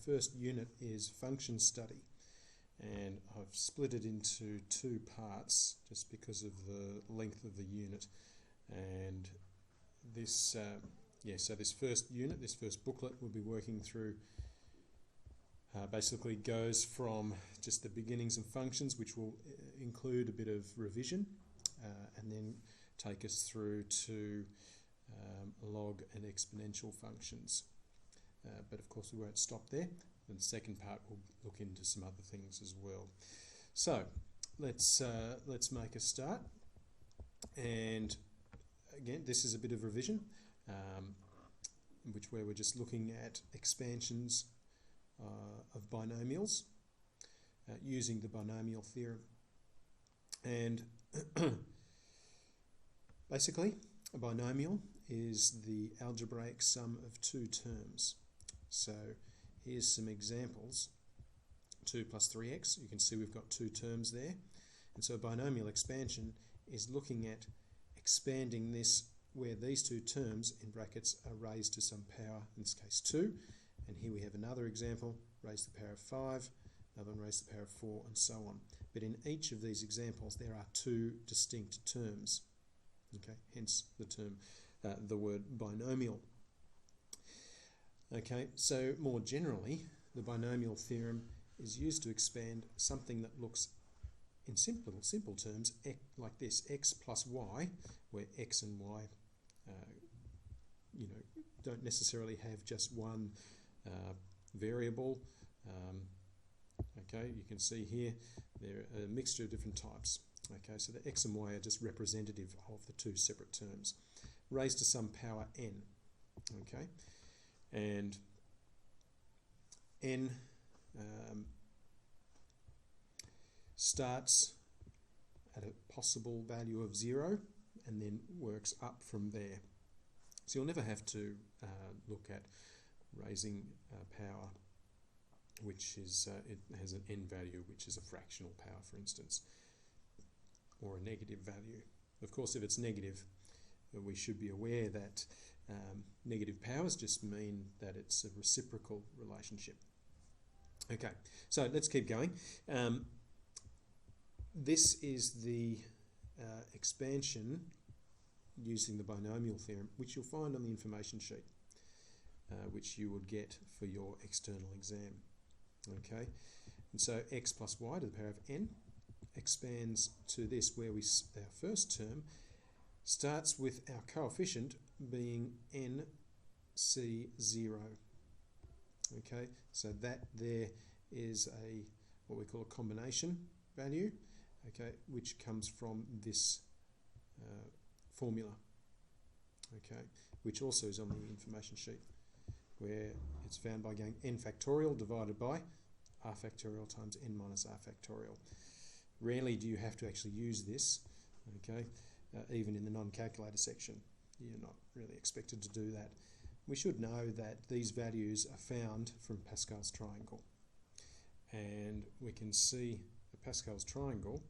first unit is function study, and I've split it into two parts just because of the length of the unit. And this, so this first unit, this first booklet, we'll be working through basically goes from just the beginnings of functions, which will include a bit of revision, and then take us through to log and exponential functions. But of course we won't stop there. And the second part will look into some other things as well. So let's make a start. And again, this is a bit of revision, where we're just looking at expansions of binomials using the binomial theorem. And basically, a binomial is the algebraic sum of two terms. So here's some examples. 2 plus 3x, you can see we've got two terms there. And so a binomial expansion is looking at expanding this where these two terms in brackets are raised to some power, in this case 2. And here we have another example, raised to the power of 5, another one raised to the power of 4, and so on. But in each of these examples there are two distinct terms. Okay, hence the term, the word binomial. Okay, so more generally, the binomial theorem is used to expand something that looks in simple terms like this: x plus y, where x and y, don't necessarily have just one variable. Okay, you can see here they're a mixture of different types. Okay, so the x and y are just representative of the two separate terms, raised to some power n. Okay, and n starts at a possible value of 0 and then works up from there. So you'll never have to look at raising power which is it has an n value, which is a fractional power, for instance, or a negative value. Of course, if it's negative, we should be aware that negative powers just mean that it's a reciprocal relationship. Okay, so let's keep going. This is the expansion using the binomial theorem, which you'll find on the information sheet, which you would get for your external exam. Okay, and so x plus y to the power of n expands to this, where our first term starts with our coefficient being nc0. Okay, so that there is what we call a combination value, okay, which comes from this formula, okay, which also is on the information sheet, where it's found by going n factorial divided by r factorial times n minus r factorial. Rarely do you have to actually use this, okay, even in the non-calculator section. You're not really expected to do that. We should know that these values are found from Pascal's triangle. And we can see the Pascal's triangle,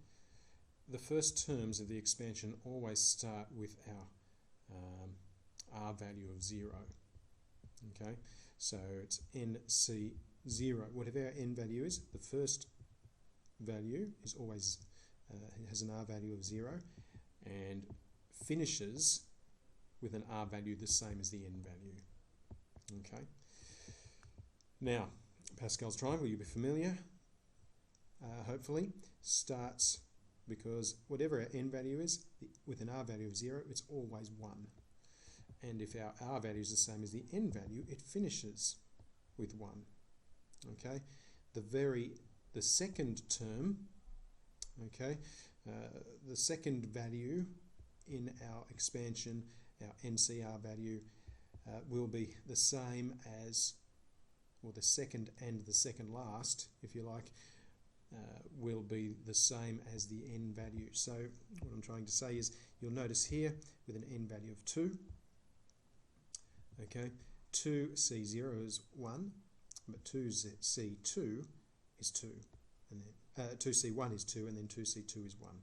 the first terms of the expansion always start with our r value of 0. Okay, so it's nc0. Whatever our n value is, the first value is always has an r value of 0 and finishes with an r value the same as the n value. Okay. Now, Pascal's triangle, you'll be familiar, hopefully, starts because whatever our n value is, with an r value of 0, it's always 1. And if our r value is the same as the n value, it finishes with 1. Okay. The second term, okay, the second value in our expansion, our NCR value, will be the same as, or the second and the second last, if you like, will be the same as the n value. So what I'm trying to say is, you'll notice here with an n value of 2, okay, 2c0 is 1, but 2c2 is 2, and then 2c1 is 2, and then 2c2 is 1.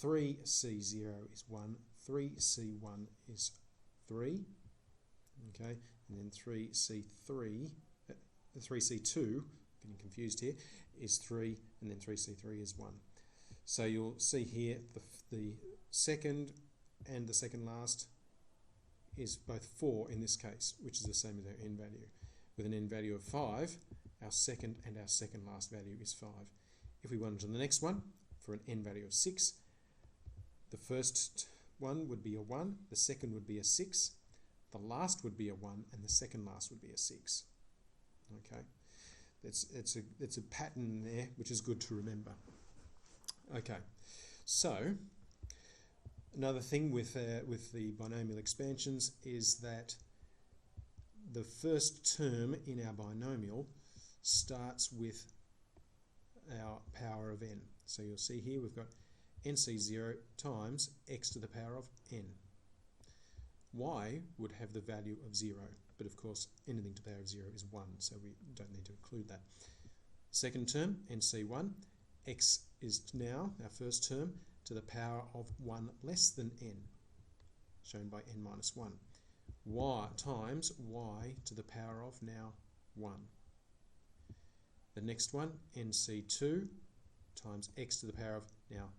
3c0 is 1, 3c1 is 3, okay, and then 3c3, 3c2, getting confused here, is 3, and then 3c3 is 1. So you'll see here the second and the second last is both 4 in this case, which is the same as our n value. With an n value of 5, our second and our second last value is 5. If we went on to the next one, for an n value of 6, the first one would be a 1, the second would be a 6, the last would be a 1, and the second last would be a 6. Okay, it's a pattern there which is good to remember. Okay, so another thing with the binomial expansions is that the first term in our binomial starts with our power of n. So you'll see here we've got nc0 times x to the power of n. Y would have the value of 0, but of course anything to the power of 0 is 1, so we don't need to include that. Second term, nc1, x is now, our first term, to the power of 1 less than n, shown by n minus 1. Y times y to the power of now 1. The next one, nc2, times x to the power of now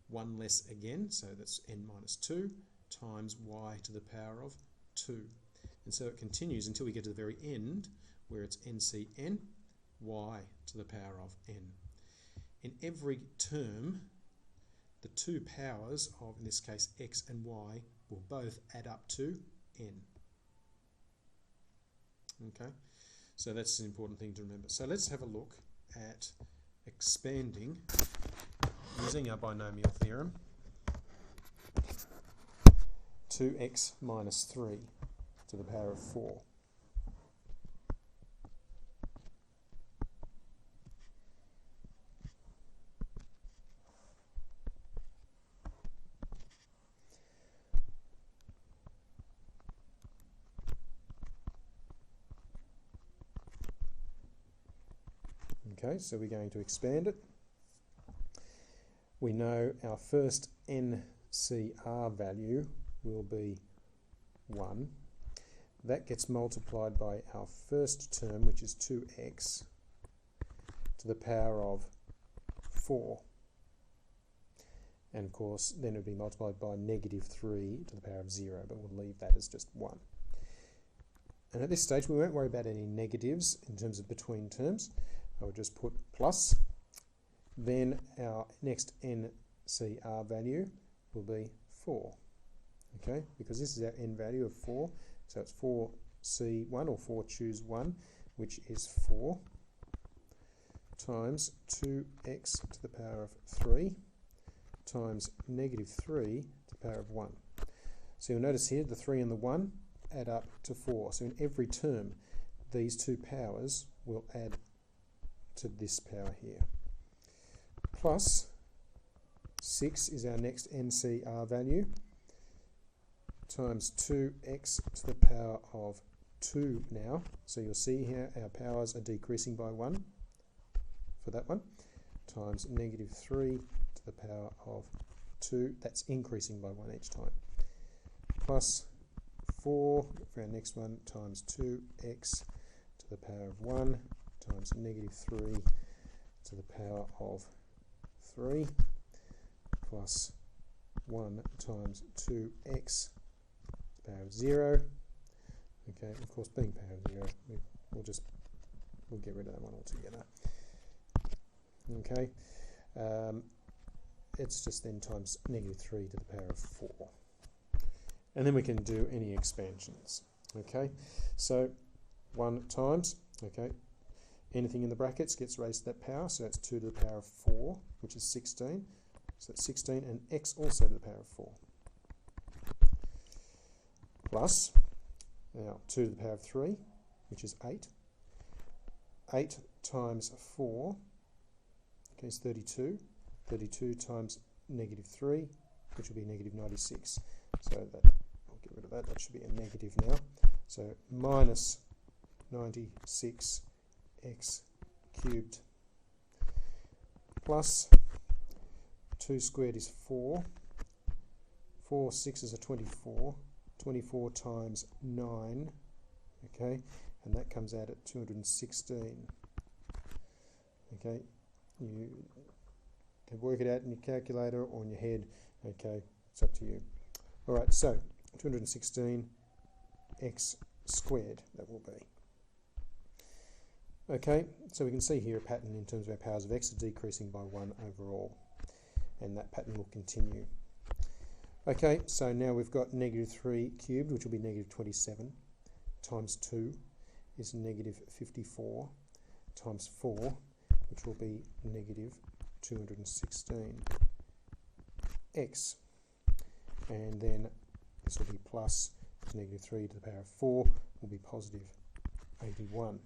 1 less again, so that's n minus 2, times y to the power of 2. And so it continues until we get to the very end, where it's ncn, y to the power of n. In every term, the two powers of, in this case, x and y, will both add up to n. Okay, so that's an important thing to remember. So let's have a look at expanding using our binomial theorem 2x minus 3 to the power of 4. Okay, so we're going to expand it. We know our first NCR value will be 1. That gets multiplied by our first term, which is 2x, to the power of 4. And of course, then it would be multiplied by negative 3 to the power of 0, but we'll leave that as just 1. And at this stage, we won't worry about any negatives in terms of between terms. I will just put plus. Then our next NCR value will be 4. Okay, because this is our n value of 4. So it's 4C1 or 4 choose 1, which is 4, times 2x to the power of 3, times negative 3 to the power of 1. So you'll notice here the 3 and the 1 add up to 4. So in every term, these two powers will add to this power here. Plus 6 is our next NCR value, times 2x to the power of 2 now. So you'll see here our powers are decreasing by 1 for that one, times negative 3 to the power of 2. That's increasing by 1 each time. Plus 4 for our next one, times 2x to the power of 1, times negative 3 to the power of 3, plus 1 times 2x to the power of 0. Okay, of course, being power of 0, we'll get rid of that one altogether. Okay, it's just then times negative 3 to the power of 4. And then we can do any expansions. Okay, so 1 times, okay, anything in the brackets gets raised to that power, so that's 2 to the power of 4, which is 16. So that's 16, and x also to the power of 4. Plus, now 2 to the power of 3, which is 8. 8 times 4, okay, is 32. 32 times negative 3, which will be negative 96. So that, I'll get rid of that, that should be a negative now. So minus 96 x cubed plus 2 squared is 4. 4 6s are 24. 24 times 9, okay, and that comes out at 216. Okay, you can work it out in your calculator or in your head. Okay, it's up to you. All right, so 216 x squared that will be. Okay, so we can see here a pattern in terms of our powers of x are decreasing by 1 overall, and that pattern will continue. Okay, so now we've got negative 3 cubed, which will be negative 27, times 2 is negative 54, times 4, which will be negative 216 x, and then this will be plus negative 3 to the power of 4 will be positive 81.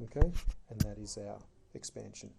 Okay, and that is our expansion.